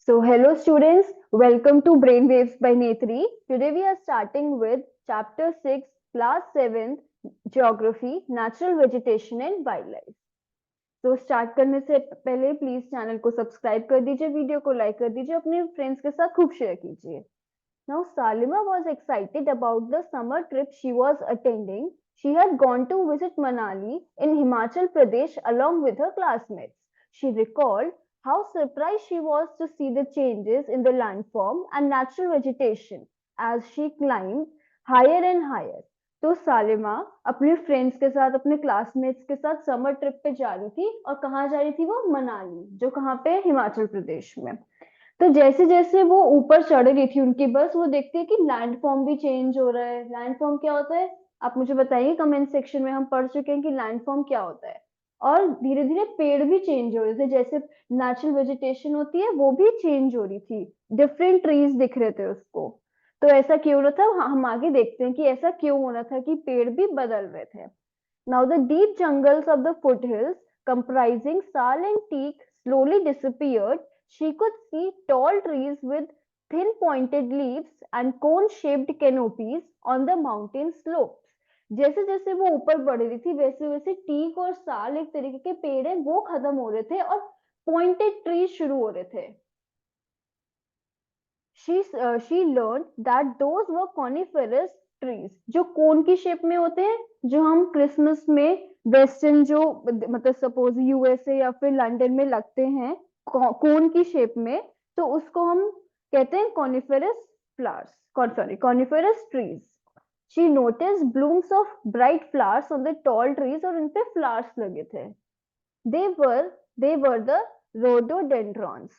So, hello students, welcome to Brainwaves by Netri. Today we are starting with chapter 6, class 7th, Geography, Natural Vegetation and Wildlife. तो start करने से पहले please channel को subscribe कर दीजिए, video को like कर दीजिए, अपने फ्रेंड्स के साथ खूब शेयर कीजिए. Now Salima was excited about the summer trip she was attending. She had gone to visit Manali in Himachal Pradesh along with her classmates. She recalled how surprised she was to see the changes in the landform and natural vegetation as she climbed higher and higher. तो सालिमा अपने friends के साथ, अपने classmates के साथ summer trip पे जा रही थी. और कहाँ जा रही थी वो? मनाली, जो कहाँ पे? हिमाचल प्रदेश में. तो जैसे जैसे वो ऊपर चढ़ रही थी उनकी बस, वो देखती है कि लैंड फॉर्म भी चेंज हो रहा है. लैंड फॉर्म क्या होता है आप मुझे बताइए कमेंट सेक्शन में. हम पढ़ चुके हैं कि लैंड फॉर्म क्या होता है. और धीरे धीरे पेड़ भी चेंज हो रहे थे, जैसे नेचुरल वेजिटेशन होती है वो भी चेंज हो रही थी. डिफरेंट ट्रीज दिख रहे थे उसको. तो ऐसा क्यों हो रहा था, हम आगे देखते हैं कि ऐसा क्यों हो रहा था कि पेड़ भी बदल रहे थे. Now the deep jungles of the foothills, comprising sal and teak, slowly disappeared. She could see tall trees with thin pointed leaves and cone-shaped canopies on the mountain slopes. जैसे जैसे वो ऊपर बढ़ रही थी वैसे वैसे टीक और साल, एक तरीके के पेड़ है, वो खत्म हो रहे थे और पॉइंटेड ट्रीज शुरू हो रहे थे. She learned that those were coniferous trees, जो कोन की शेप में होते हैं, जो हम क्रिसमस में वेस्टर्न, जो मतलब सपोज यूएसए या फिर लंदन में लगते हैं कोन की शेप में, तो उसको हम कहते हैं coniferous flowers, sorry coniferous trees. She notice blooms of bright flowers on the tall trees, और उनपे फ्लावर्स लगे थे. they were they were the rhododendrons.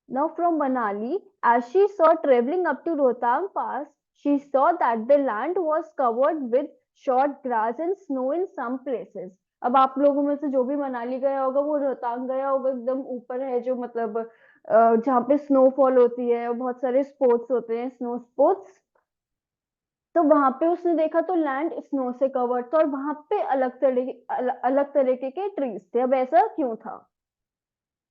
Now from Manali, as she saw traveling up to Rohtang Pass, she saw that the land was covered with short grass and snow in some places. अब आप लोगों में से जो भी मनाली गया होगा वो रोहतांग गया होगा, एकदम ऊपर है जो मतलब जहाँ पे स्नोफॉल होती है और बहुत सारे स्पोर्ट्स होते हैं, स्नो स्पोर्ट्स. तो वहां पे उसने देखा तो लैंड स्नो से कवर्ड था और वहां पे अलग तरीके के ट्रीज थे. अब ऐसा क्यों था?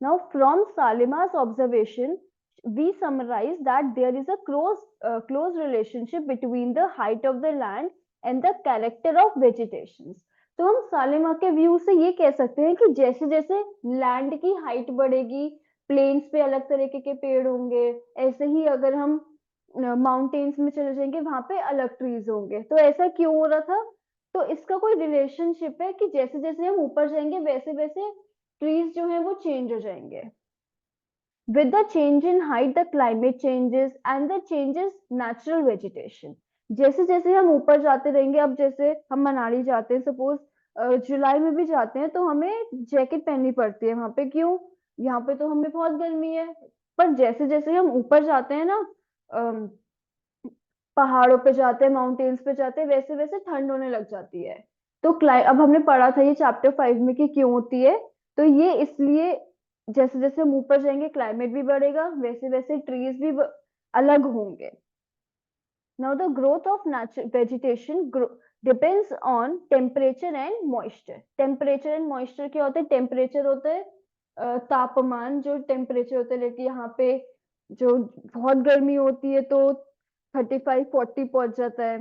Now, from Salima's observation, we summarize that there is a close relationship between the height of the land and the character of vegetation. तो हम सालिमा के व्यू से ये कह सकते हैं कि जैसे जैसे लैंड की हाइट बढ़ेगी, प्लेन्स पे अलग तरीके के पेड़ होंगे, ऐसे ही अगर हम माउंटेन्स में चले जाएंगे वहां पे अलग ट्रीज होंगे. तो ऐसा क्यों हो रहा था? तो इसका कोई रिलेशनशिप है कि जैसे जैसे हम ऊपर जाएंगे वैसे वैसे ट्रीज जो है वो चेंज हो जाएंगे. With the change in height, the climate changes and the changes natural vegetation. जैसे जैसे हम ऊपर जाते रहेंगे, अब जैसे हम मनाली जाते हैं सपोज, जुलाई में भी जाते हैं तो हमें जैकेट पहननी पड़ती है वहां पे. क्यों? यहाँ पे तो हमें बहुत गर्मी है. पर जैसे जैसे हम ऊपर जाते हैं ना, अम, पहाड़ों पे जाते हैं, माउंटेन्स पे जाते हैं, वैसे वैसे ठंड होने लग जाती है. तो अब हमने पढ़ा था ये चैप्टर 5 में कि क्यों होती है. तो ये इसलिए जैसे जैसे हम ऊपर जाएंगे क्लाइमेट भी बढ़ेगा, वैसे वैसे ट्रीज भी अलग होंगे. Now the growth of natural vegetation depends on temperature and moisture. Temperature and moisture क्या होते हैं? टेम्परेचर होते हैं तापमान, जो टेम्परेचर होते हैं, लेकिन यहाँ पे जो बहुत गर्मी होती है तो 35-40 पहुंच जाता है.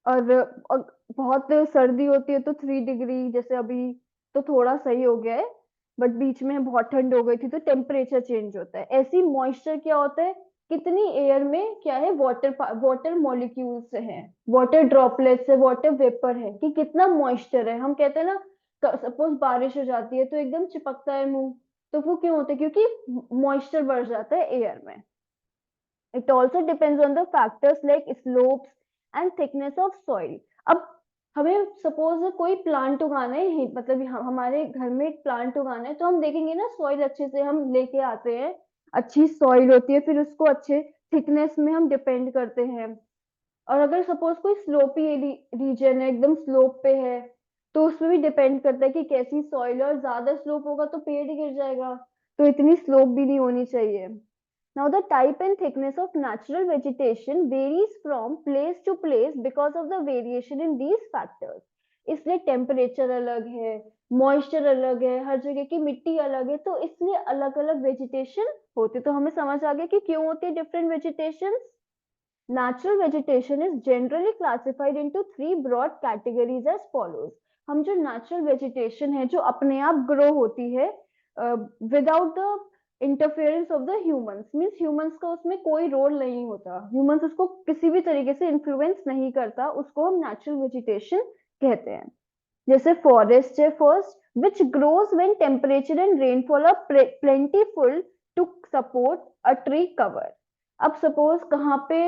और बहुत सर्दी होती है तो 3 डिग्री, जैसे अभी तो थोड़ा सही हो गया है, बट बीच में बहुत ठंड हो गई थी तो टेम्परेचर चेंज होता है. ऐसी मॉइस्चर क्या होता है? कितनी एयर में क्या है? वाटर मॉलिक्यूल्स है, वाटर ड्रॉपलेट्स है, वाटर वेपर है, कि कितना मॉइस्चर है. हम कहते हैं ना, सपोज बारिश हो जाती है तो एकदम चिपकता है मुंह. तो वो क्यों होता है? क्योंकि मॉइस्चर बढ़ जाता है एयर में. It also depends on the factors like slopes and thickness of soil. अब हमें सपोज कोई प्लांट उगाना है, मतलब हमारे घर में एक प्लांट उगाना है, तो हम देखेंगे ना सॉइल अच्छे से हम लेके आते हैं. अच्छी सॉइल होती है, फिर उसको अच्छे थिकनेस में हम डिपेंड करते हैं. और अगर सपोज कोई स्लोपी रीजन है, एकदम स्लोप पे है, तो उसमें भी डिपेंड करता है कि कैसी सॉइल है. और ज्यादा स्लोप होगा तो पेड़ ही गिर जाएगा. तो इतनी स्लोप भी नहीं होनी चाहिए. Now, the type and thickness of natural vegetation varies from place to place because of the variation in these factors. इसलिए टेम्परेचर अलग है, मॉइस्चर अलग है, हर जगह की मिट्टी अलग है, तो इसलिए अलग अलग वेजिटेशन होती है। तो हमें समझ आ गया कि क्यों होती है different vegetation. Natural vegetation is generally classified into three broad categories as follows. हम जो natural vegetation है जो अपने आप grow होती है without the interference of the humans, means humans का उसमें कोई रोल नहीं होता, humans उसको किसी भी तरीके से influence नहीं करता, उसको हम natural vegetation कहते हैं। जैसे forest है first, which grows when temperature and rainfall are plentiful to support a tree cover। अब सपोज कहाँ पे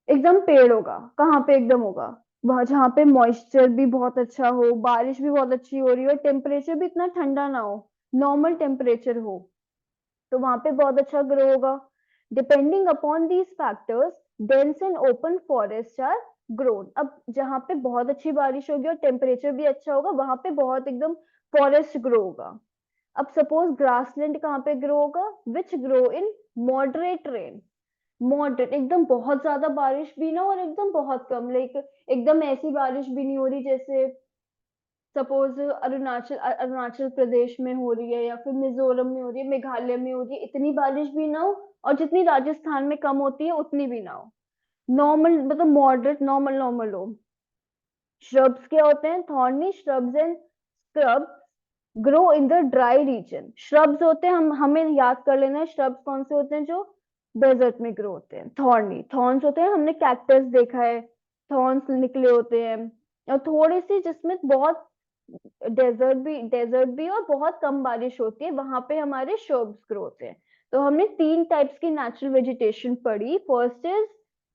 एकदम पेड़ होगा, कहाँ पे एकदम होगा, वहां जहाँ पे मॉइस्चर भी बहुत अच्छा हो, बारिश भी बहुत अच्छी हो रही हो, टेम्परेचर भी इतना ठंडा ना हो, नॉर्मल टेम्परेचर हो, तो वहां पे बहुत अच्छा ग्रो होगा। Depending upon these factors dense and open forest are grown. अब जहाँ पे बहुत अच्छी बारिश होगी और टेम्परेचर भी अच्छा होगा, वहां पे बहुत एकदम फॉरेस्ट ग्रो होगा। अब सपोज ग्रासलैंड कहाँ पे ग्रो होगा, which grow in moderate rain. Moderate एकदम बहुत ज्यादा बारिश भी ना और एकदम बहुत कम, लाइक एकदम ऐसी बारिश भी नहीं हो रही जैसे सपोज अरुणाचल प्रदेश में हो रही है, या फिर मिजोरम में हो रही है, मेघालय में हो रही है, इतनी बारिश भी ना हो, और जितनी राजस्थान में कम होती है उतनी भी ना हो। नॉर्मल मतलब मॉडरेट, नॉर्मल नॉर्मल हो। श्रब्स क्या होते हैं, thorny shrubs and scrub grow in the dry region. Shrubs होते हैं, हम हमें याद कर लेना है श्रब्स कौन से होते हैं, जो डेजर्ट में ग्रो होते हैं। थॉर्नी थॉर्न्स होते हैं, हमने कैक्टस देखा है, थॉर्न्स निकले होते हैं। और थोड़ी सी जिसमें बहुत डेजर्ट भी और बहुत कम बारिश होती है, वहां पे हमारे श्रब्स ग्रो होते हैं। तो हमने तीन टाइप्स की नेचुरल वेजिटेशन पढ़ी, first is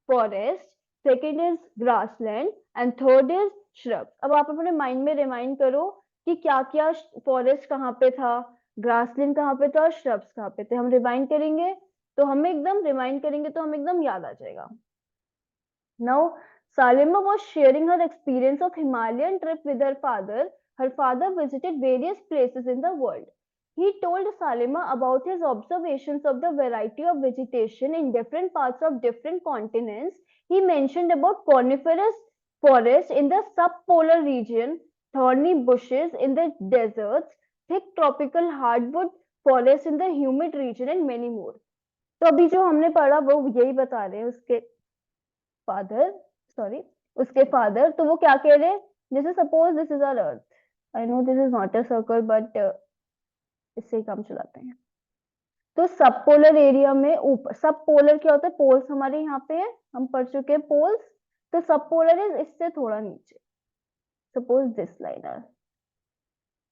forest, second is grassland and third is shrubs. अब आप अपने माइंड में रिमाइंड करो कि क्या क्या फॉरेस्ट कहाँ पे था, ग्रासलैंड कहाँ पे था और श्रब्स कहाँ पे थे। हम रिमाइंड करेंगे तो हमें एकदम रिमाइंड करेंगे तो हमें एकदम याद आ जाएगा। Now, Salima was sharing her experience of Himalayan trip with her father. Her father visited various places in the world. He told Salima about his observations of the variety of vegetation in different parts of different continents. He mentioned about coniferous forests in the subpolar region, thorny bushes in the deserts, thick tropical hardwood forests in the humid region and many more. तो अभी जो हमने पढ़ा वो यही बता रहे हैं उसके फादर, सॉरी उसके फादर। तो वो क्या कह रहे हैं, जैसे suppose this is our earth, I know this is not a circle but इससे ही काम चलाते हैं। तो सब पोलर एरिया में ऊपर, सब पोलर क्या होता है, पोल्स हमारे यहाँ पे है, हम पढ़ चुके हैं पोल्स। तो सब पोलर इज इससे थोड़ा नीचे, सपोज दिस लाइन।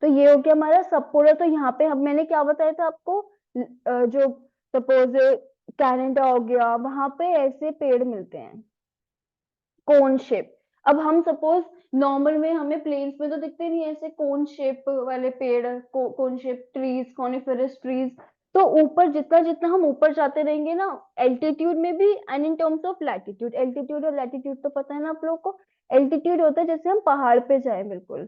तो ये हो गया हमारा सब पोलर। तो यहाँ पे हम मैंने क्या बताया था आपको, जो सपोज कनाडा हो गया, वहां पे ऐसे पेड़ मिलते हैं कोन शेप। अब हम सपोज नॉर्मल में हमें प्लेन्स में तो दिखते नहीं ऐसे कोन शेप वाले पेड़, cone shape trees, coniferous trees. तो ऊपर जितना जितना हम ऊपर जाते रहेंगे ना, एल्टीट्यूड में भी and in terms of latitude, altitude और लैटिट्यूड तो पता है ना आप लोगों को। एल्टीट्यूड होता है जैसे हम पहाड़ पे जाए बिल्कुल,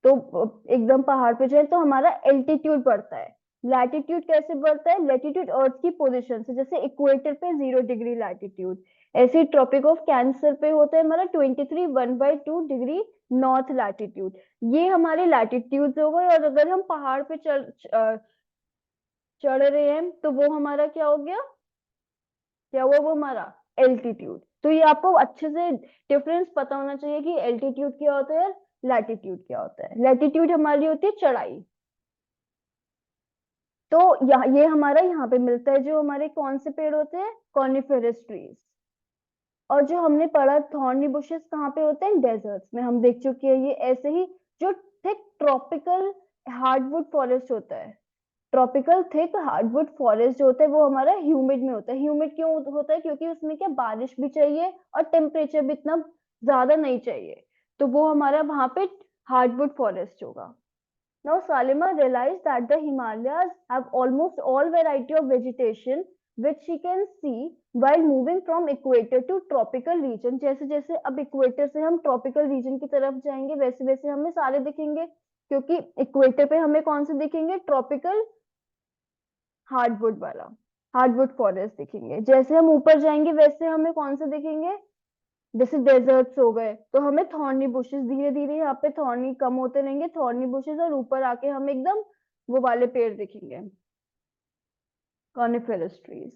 तो एकदम पहाड़ पे जाए तो हमारा एल्टीट्यूड बढ़ता है। लैटिट्यूड कैसे बढ़ता है, लैटिट्यूड अर्थ की पोजीशन से, जैसे इक्वेटर पे 0 डिग्री लैटिट्यूड, ऐसे ट्रॉपिक ऑफ कैंसर पे होता है हमारा 23 1/2 डिग्री नॉर्थ लैटिट्यूड। ये हमारे लैटिट्यूड हो गए। और अगर हम पहाड़ पे चढ़ रहे हैं तो वो हमारा क्या हो गया, क्या हुआ, वो हमारा एल्टीट्यूड। तो ये आपको अच्छे से डिफरेंस पता होना चाहिए कि एल्टीट्यूड क्या होता है, लैटिट्यूड क्या होता है। लैटिट्यूड हमारी होती है चढ़ाई। तो ये हमारा यहाँ पे मिलता है, जो हमारे कौन से पेड़ होते हैं, कॉनिफेरस ट्रीज। और जो हमने पढ़ा थॉर्नी बुशेस कहाँ पे होते हैं, डेजर्ट्स में, हम देख चुके हैं ये। ऐसे ही जो थिक ट्रॉपिकल हार्डवुड फॉरेस्ट होता है, ट्रॉपिकल थिक हार्डवुड फॉरेस्ट जो होता है वो हमारा ह्यूमिड में होता है। ह्यूमिड क्यों होता है, क्योंकि उसमें क्या बारिश भी चाहिए और टेम्परेचर भी इतना ज्यादा नहीं चाहिए, तो वो हमारा वहां पे हार्डवुड फॉरेस्ट होगा। Now Salima realized that the Himalayas have almost all variety of vegetation which she can see while moving from equator to tropical region। जैसे जैसे अब इक्वेटर से हम ट्रॉपिकल रीजन की तरफ जाएंगे वैसे वैसे हमें सारे दिखेंगे, क्योंकि इक्वेटर पे हमें कौन से दिखेंगे, ट्रॉपिकल हार्डवुड वाला, हार्डवुड फॉरेस्ट दिखेंगे। जैसे हम ऊपर जाएंगे वैसे हमें कौन से दिखेंगे, जैसे डेजर्ट्स हो गए तो हमें थॉर्नी बुशेस, धीरे धीरे यहाँ पे थॉर्नी कम होते रहेंगे, थॉर्नी बुशेस, और ऊपर आके हमें एकदम वो वाले पेड़ दिखेंगे, coniferous trees.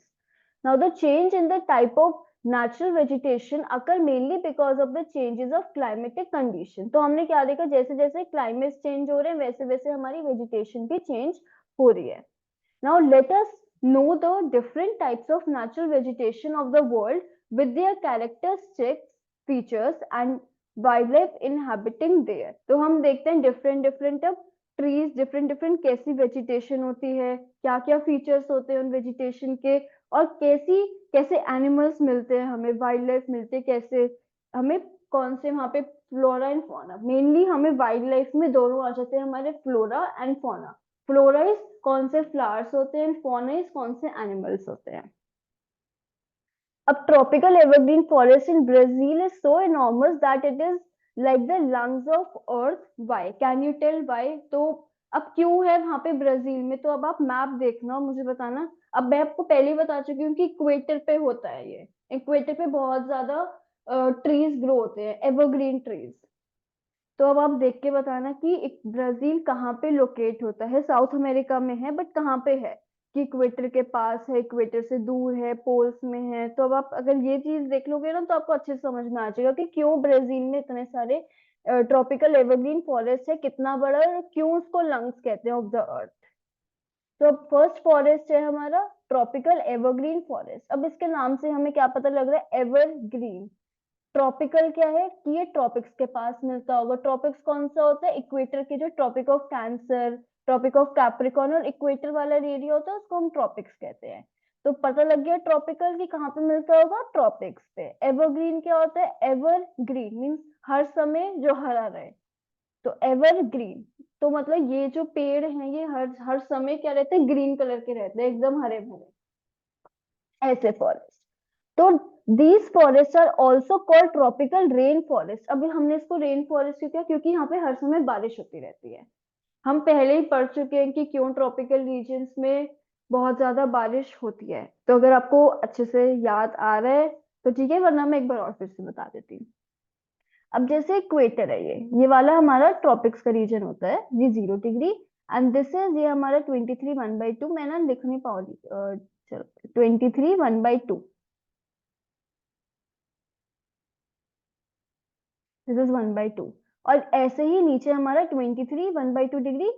Now, the change in the type of natural vegetation occur mainly because of the changes of climatic condition. तो हमने क्या देखा, जैसे जैसे क्लाइमेट चेंज हो रहे हैं वैसे वैसे हमारी वेजिटेशन भी चेंज हो रही है. Now, let us know the different types of natural vegetation of the world with their characteristics, features and wildlife inhabiting there. तो हम देखते हैं डिफरेंट डिफरेंट अब ट्रीज, डिफरेंट डिफरेंट कैसी वेजिटेशन होती है, क्या क्या फीचर्स होते हैं उन वेजिटेशन के, और कैसी कैसे एनिमल्स मिलते हैं हमें, वाइल्ड लाइफ मिलते हैं कैसे हमें, कौन से वहां पे फ्लोरा एंड फौना. मेनली हमें वाइल्ड लाइफ में दोनों आ जाते हैं हमारे, flora and fauna. Flora is कौन से फ्लावर्स होते हैं, फौना इज कौन से एनिमल्स होते हैं. अब tropical evergreen forest in Brazil is so enormous that it is like the lungs of earth. Why? Can you tell why? तो अब क्यों है वहां पे ब्राजील में, तो अब आप मैप देखना और मुझे बताना. अब मैं आपको पहले ही बता चुकी हूँ कि इक्वेटर पे होता है ये, इक्वेटर पे बहुत ज्यादा ट्रीज ग्रो होते हैं, एवरग्रीन ट्रीज. तो अब आप देख के बताना कि ब्राजील कहाँ पे लोकेट होता है, साउथ अमेरिका में है बट कहाँ पे है, कि इक्वेटर के पास है, इक्वेटर से दूर है, पोल्स में है. तो अब आप अगर ये चीज देख लोगे ना तो आपको अच्छे से समझ में आ जाएगा कि क्यों ब्राजील में इतने सारे ट्रॉपिकल एवरग्रीन फॉरेस्ट है, कितना बड़ा है, और क्यों उसको लंग्स कहते हैं ऑफ द अर्थ. तो फर्स्ट फॉरेस्ट है हमारा ट्रॉपिकल एवरग्रीन फॉरेस्ट. अब इसके नाम से हमें क्या पता लग रहा है, एवरग्रीन. ट्रॉपिकल क्या है कि ये ट्रॉपिक्स के पास मिलता होगा. ट्रॉपिक्स कौन सा होता है, इक्वेटर के जो tropic of cancer, tropic of Capricorn और इक्वेटर वाला एरिया होता है उसको हम ट्रॉपिक्स कहते हैं. तो पता लग गया ट्रॉपिकल की कहाँ पे मिलता होगा, ट्रॉपिक्स पे. एवरग्रीन क्या होता है, एवरग्रीन मीन्स हर समय जो हरा रहे. तो एवरग्रीन तो मतलब ये जो पेड़ हैं ये हर हर समय क्या रहते हैं, ग्रीन कलर के रहते हैं, एकदम हरे भरे, ऐसे फॉरेस्ट. तो these forest are also called tropical rain forest. अभी हमने इसको रेन फॉरेस्ट क्यों किया, क्योंकि यहाँ पे हर समय बारिश होती रहती है. हम पहले ही पढ़ चुके हैं कि क्यों ट्रॉपिकल रीजन्स में बहुत ज्यादा बारिश होती है. तो अगर आपको अच्छे से याद आ रहा है तो ठीक है, वरना मैं एक बार और फिर से बता देती हूँ. अब जैसे इक्वेटर है, ये वाला हमारा ट्रॉपिक्स का रीजन होता है, ये 0 डिग्री. एंड दिस इज, ये हमारा 23 1/2, मैं ना लिख नहीं पाऊंगी, चलो 23 1/2, दिस इज 1/2. और ऐसे ही नीचे हमारा 23 1/2 डिग्री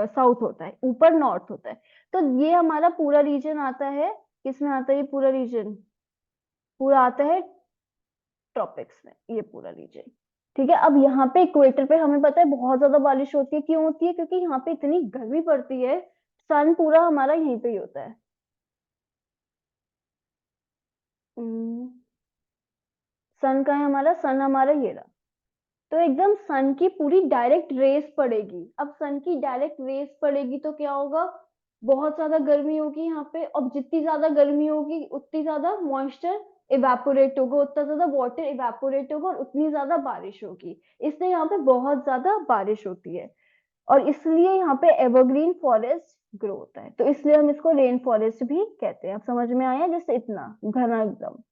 साउथ होता है, ऊपर नॉर्थ होता है. तो ये हमारा पूरा रीजन आता है, किसमें आता है ये पूरा रीजन, पूरा आता है ट्रॉपिक्स में, ये पूरा रीजन. ठीक है. अब यहाँ पे इक्वेटर पे हमें पता है बहुत ज्यादा बारिश होती है. क्यों होती है, क्योंकि यहाँ पे इतनी गर्मी पड़ती है, सन पूरा हमारा यहीं पे ही होता है. सन का है हमारा, सन हमारा ये रहा. तो एकदम सन की पूरी डायरेक्ट रेस पड़ेगी. अब सन की डायरेक्ट रेस पड़ेगी तो क्या होगा, बहुत ज्यादा गर्मी होगी यहाँ पे, और जितनी ज्यादा गर्मी होगी उतनी ज्यादा मॉइस्चर इवेपोरेट होगा, उतना ज्यादा वाटर इवेपोरेट होगा, और उतनी ज्यादा बारिश होगी. इसलिए यहाँ पे बहुत ज्यादा बारिश होती है, और इसलिए यहाँ पे एवरग्रीन फॉरेस्ट ग्रो होता है. तो इसलिए हम इसको रेन फॉरेस्ट भी कहते हैं. अब समझ में आया, जैसे इतना घना एकदम.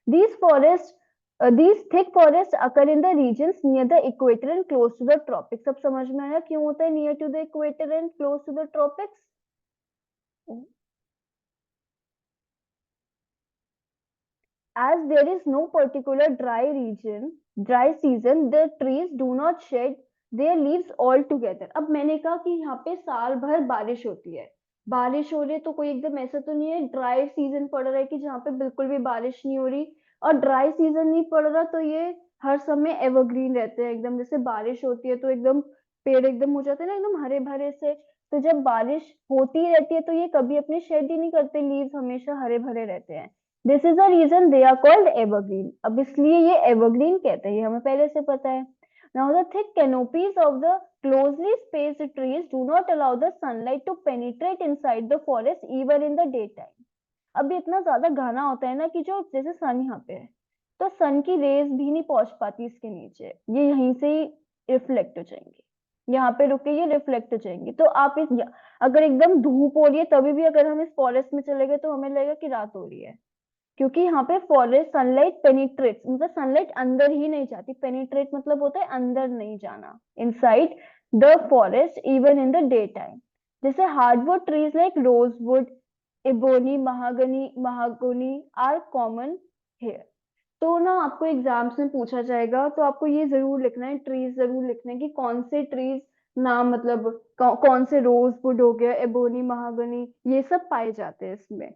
These forests, these thick forests occur in the regions near the equator and close to the tropics. अब समझ में आया क्यों होता है near to the equator and close to the tropics? As there is no particular dry season, the trees do not shed their leaves altogether. अब मैंने कहा कि यहाँ पे साल भर बारिश होती है, बारिश हो रही है, तो कोई एकदम ऐसा तो नहीं है ड्राई सीजन पड़ रहा है कि जहाँ पे बिल्कुल भी बारिश नहीं हो रही. और ड्राई सीजन नहीं पड़ रहा तो ये हर समय एवरग्रीन रहते हैं एकदम. जैसे बारिश होती है तो एकदम पेड़ एकदम हो जाते हैं ना एकदम हरे भरे से. तो जब बारिश होती रहती है तो ये कभी अपने शेड ही नहीं करते, लीव्स हमेशा हरे भरे रहते हैं. This is the reason they are called evergreen. अब इसलिए ये एवरग्रीन कहते हैं, ये हमें पहले से पता है. Now the thick canopies of the closely spaced trees do not allow the sunlight to penetrate inside the forest even in the daytime. अब ये इतना ज्यादा घना होता है ना कि जो जैसे सन यहाँ पे है तो सन की रेज भी नहीं पहुंच पाती इसके नीचे, ये यहीं से ही रिफ्लेक्ट हो जाएंगे, यहाँ पे रुके ये रिफ्लेक्ट हो जाएंगे. तो आप अगर एकदम धूप हो रही है तभी भी अगर हम इस फॉरेस्ट में चले गए तो हमें लगेगा कि रात हो रही है. क्योंकि यहाँ पे फॉरेस्ट सनलाइट पेनिट्रेट, मतलब सनलाइट अंदर ही नहीं जाती, पेनिट्रेट मतलब होता है अंदर नहीं जाना, inside the forest even in the day time. जैसे hardwood trees like rosewood, ebony, mahogany are common here. तो ना आपको एग्जाम्स में पूछा जाएगा तो आपको ये जरूर लिखना है, ट्रीज जरूर लिखना है कि कौन से ट्रीज नाम, मतलब कौन से, रोजवुड हो गया, एबोनी, महागनी, ये सब पाए जाते हैं इसमें।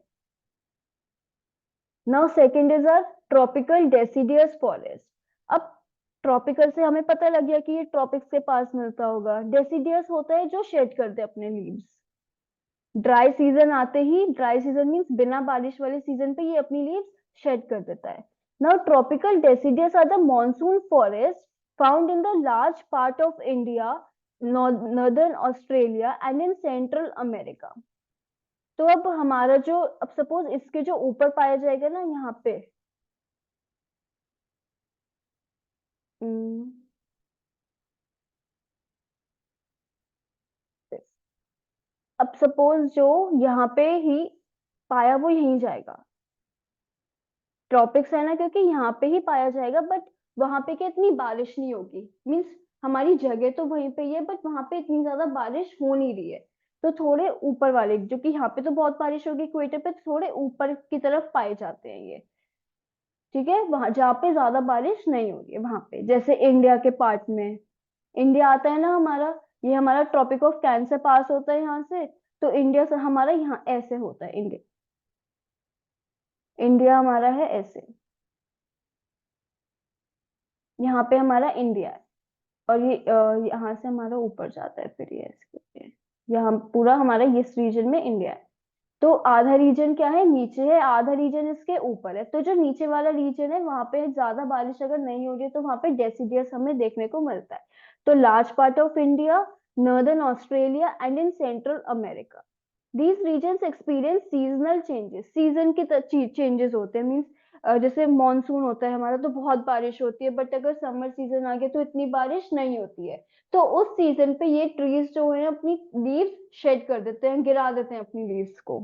Now second is a tropical deciduous forest. अब ट्रॉपिकल से हमें पता लग गया कि ये ट्रॉपिक्स के पास मिलता होगा। डेसिडियस होता है जो शेड करते हैं अपने लीव्स। ड्राई सीजन आते ही, ड्राई सीजन मीन्स बिना बारिश वाले सीजन पे ये अपनी लीव्स शेड कर देता है। Now tropical deciduous are the monsoon forest found in the large part of India, northern Australia and in central America. तो अब हमारा जो, अब सपोज इसके जो ऊपर पाया जाएगा ना यहाँ पे, हम्म, अब सपोज जो यहाँ पे ही पाया वो यहीं जाएगा, ट्रॉपिक्स है ना, क्योंकि यहाँ पे ही पाया जाएगा, बट वहां पे क्या इतनी बारिश नहीं होगी, मीन्स हमारी जगह तो वहीं पे ही है बट वहां पे इतनी ज्यादा बारिश हो नहीं रही है। तो थोड़े ऊपर वाले, जो कि यहाँ पे तो बहुत बारिश होगी इक्वेटर पे, तो थोड़े ऊपर की तरफ पाए जाते हैं ये। ठीक है, वहां जहाँ पे ज्यादा बारिश नहीं हो रही है वहां पे, जैसे इंडिया के पार्ट में, इंडिया आता है ना हमारा, ये हमारा ट्रॉपिक ऑफ कैंसर पास होता है यहाँ से, तो इंडिया से हमारा यहाँ ऐसे होता है, इंडिया, इंडिया हमारा है ऐसे, यहाँ पे हमारा इंडिया है। और ये यहाँ से हमारा ऊपर जाता है फिर ये ऐसे करके। यहाँ पूरा हमारा इस रीजन में इंडिया है। तो आधा रीजन क्या है, नीचे है, आधा रीजन इसके ऊपर है। तो जो नीचे वाला रीजन है वहां पे ज्यादा बारिश अगर नहीं हो रही है तो वहां पे डेसिडियस हमें देखने को मिलता है। तो large part of India, northern Australia and in central America, these regions experience seasonal changes, season के चेंजेस होते हैं, मीन्स जैसे मानसून होता है हमारा तो बहुत बारिश होती है, बट अगर समर सीजन आ गया तो इतनी बारिश नहीं होती है। तो उस सीजन पे ये ट्रीज जो है अपनी लीव्स शेड कर देते हैं, गिरा देते हैं अपनी लीव्स को।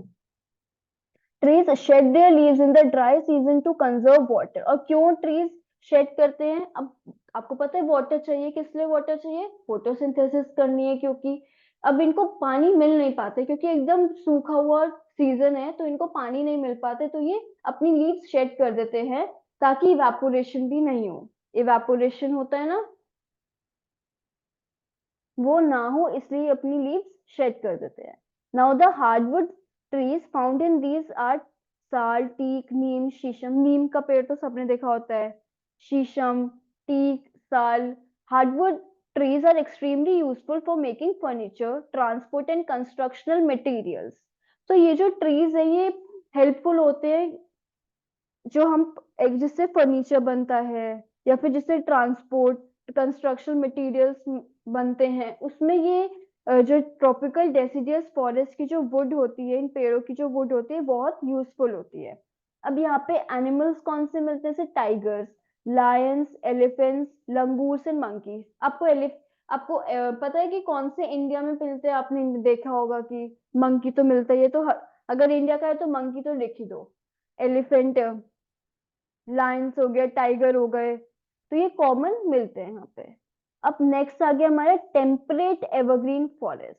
Trees shade there leaves in the dry season two conserve water. और क्यों ट्रीज शेड करते हैं, अब आपको पता है वाटर चाहिए, किस लिए वाटर चाहिए, फोटोसिंथेसिस करनी है, क्योंकि अब इनको पानी मिल नहीं पाते, क्योंकि एकदम सूखा हुआ सीजन है तो इनको पानी नहीं मिल पाते, तो ये अपनी लीव्स शेड कर देते हैं ताकि इवेपोरेशन भी नहीं हो। इवेपोरेशन होता है ना, वो ना हो इसलिए अपनी लीव्स शेड कर देते हैं। Now the hardwood trees found in these are sal, teak, neem, sheesham. Neem का पेड़ तो सबने देखा होता है, sheesham, teak, sal. Hardwood trees are extremely useful for making furniture, transport and constructional materials. तो ये जो ट्रीज है ये हेल्पफुल होते हैं, जो हम एक जिससे फर्नीचर बनता है या फिर जिससे ट्रांसपोर्ट, कंस्ट्रक्शन मटेरियल्स बनते हैं, उसमें ये जो ट्रॉपिकल डेसिडियस फॉरेस्ट की जो वुड होती है, इन पेड़ों की जो वुड होती है बहुत यूजफुल होती है। अब यहाँ पे एनिमल्स कौन से मिलते हैं, जैसे tigers, Lions, elephants, langurs and monkeys. आपको पता है कि कौन से इंडिया में मिलते हैं, आपने देखा होगा कि मंकी तो मिलता ही है, तो अगर इंडिया का है तो मंकी तो लिख ही दो। एलिफेंट, लायंस हो गया, टाइगर हो गए, तो ये कॉमन मिलते हैं यहाँ पे। अब नेक्स्ट आ गया हमारा टेम्परेट एवरग्रीन फॉरेस्ट।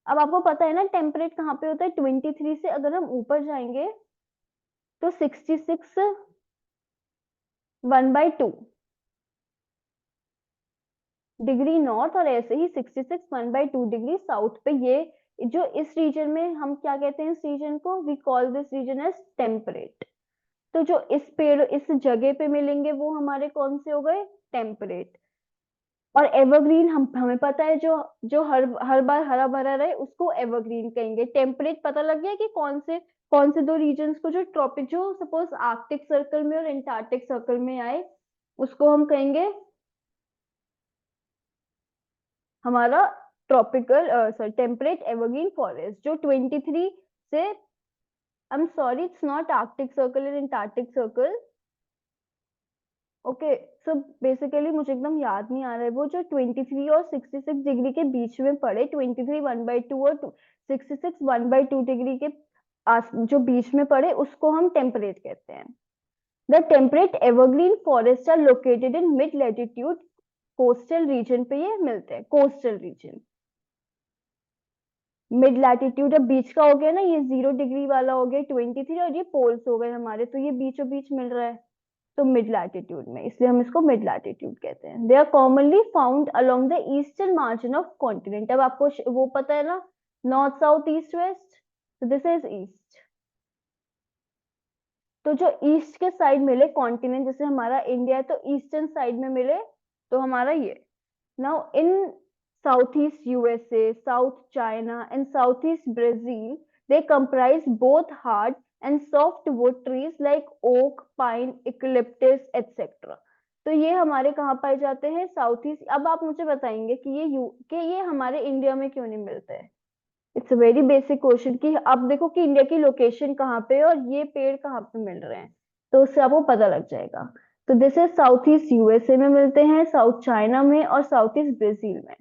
अब आपको पता है ना टेम्परेट कहाँ पे होता है, 23 से अगर हम ऊपर जाएंगे तो 66 1/2 डिग्री नॉर्थ, और ऐसे ही 66 1/2 डिग्री साउथ पे, ये जो इस रीजन में हम क्या कहते हैं, इस रीजन को we call this region as temperate. तो जो इस पेड़ इस जगह पे मिलेंगे वो हमारे कौन से हो गए, टेम्परेट। और एवरग्रीन हम हमें पता है, जो जो हर हर बार हरा भरा रहे उसको एवरग्रीन कहेंगे। टेम्परेट पता लग गया कि कौन से दो रीजन्स को, जो ट्रॉपिक, जो सपोज आर्कटिक सर्कल में और एंटार्क्टिक सर्कल में आए, उसको हम कहेंगे हमारा tropical, sorry, temperate evergreen forest, जो 23 से, I am sorry, it's not Arctic circle and Antarctic circle. Okay, so basically मुझे एकदम याद नहीं आ रहा है, वो जो 23 और 66 डिग्री के बीच में पड़े, 23 1/2 और 66 1/2 डिग्री के जो बीच में पड़े उसको हम टेम्परेट कहते हैं। The temperate evergreen forest are located in mid latitude, coastal region पे ये मिलते हैं, कोस्टल रीजन। मिड लैटिट्यूड अब बीच का हो गया ना, ये 0 डिग्री वाला हो गया 23, और ये पोल्स हो गए हमारे, तो ये बीचों बीच मिल रहा है, तो मिड लैटिट्यूड में, इसलिए हम इसको मिड लैटिट्यूड कहते हैं। They are commonly found along the eastern margin of continent. अब आपको वो पता है ना, नॉर्थ साउथ ईस्ट वेस्ट, तो दिस इज ईस्ट। तो जो ईस्ट के साइड मिले कॉन्टिनेंट, जैसे हमारा इंडिया है तो ईस्टर्न साइड में मिले, तो हमारा ये। Now in Southeast USA, South China, and Southeast Brazil, they comprise both hard and soft wood trees like oak, pine, eucalyptus, etc. तो ये हमारे कहाँ पाए जाते हैं? South east. अब आप मुझे बताएंगे कि ये हमारे इंडिया में क्यों नहीं मिलते हैं? It's a very basic question कि आप देखो कि इंडिया की लोकेशन कहाँ पे है और ये पेड़ कहाँ पे मिल रहे हैं, तो उससे आपको पता लग जाएगा। तो this is south east USA में मिलते हैं, साउथ चाइना में, और साउथ ईस्ट ब्राजील में।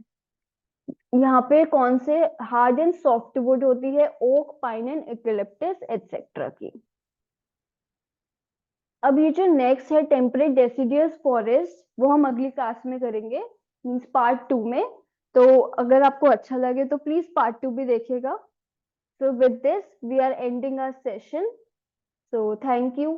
यहाँ पे कौन से हार्ड एंड सॉफ्ट वुड होती है? Oak, pine and eucalyptus etcetera की। अब ये जो नेक्स्ट है टेम्परेट डेसिडियस फॉरेस्ट, वो हम अगली क्लास में करेंगे, मीन्स पार्ट 2 में। तो अगर आपको अच्छा लगे तो प्लीज पार्ट 2 भी देखिएगा। So with this, we are ending our session. So thank you.